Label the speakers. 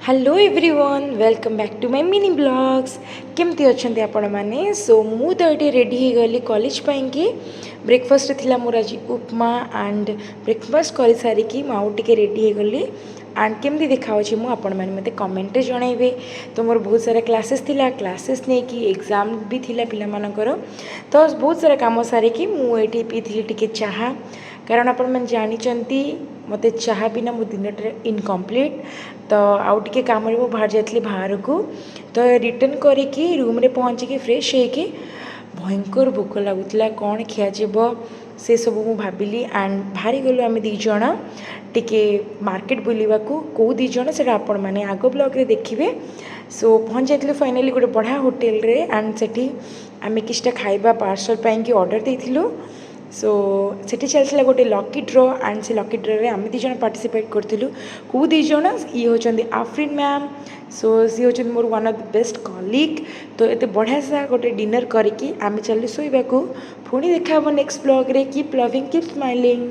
Speaker 1: Hello everyone welcome back to my mini blogs केमती अच्छा आपण मैंने सो मु तो ये रेडी हो गली कॉलेज पाई ब्रेकफास्ट थिला मोर आज उपमा एंड ब्रेकफास्ट कर सारिकी मुझे रेडी हो गली एंड केमती देखा मुझे मत कमेंट जनइबे। तो मोर बहुत सारा क्लासेस थिला क्लासेस नहीं कि एग्जाम भी थिला पिला मानकर तो बहुत सारा काम सारिकी मुझे पीती टिके चाहा कारण आपण मैंने जानते मत चाह बिना मो दिन इनकम्प्लीट तो आउ टे कम बाहर जाती बाहर को तो रिटर्न करके रूम रे पहुँचिकी फ्रेश होके भयंकर भोक लगुला कौन खियाजिब से सब मु भाविली एंड बाहरी गलु आम दीज टिके मार्केट बुलवा को दीज से आपण मैंने आग ब्लॉग रे देखिए। सो पहुँच जाइलु फाइनाली गोटे बढ़िया होटेल रे एंड सेठी आम किछटा खाइबा पार्सल पाई ऑर्डर देइथिलु। सो सेठी चलता गोटे लकी ड्र एंड से लकी ड्र रे आम दीज पार्टिसिपेट करूँ कौ दीज ये होचंदी आफरीन मैम। सो सी होचंदी more one of the best colleague. तो ये बढ़िया सा गोटे डिनर करके आम चलू शोवा पुणी देखा नेक्स्ट ब्लॉग रे कीप लविंग कीप स्माइलिंग।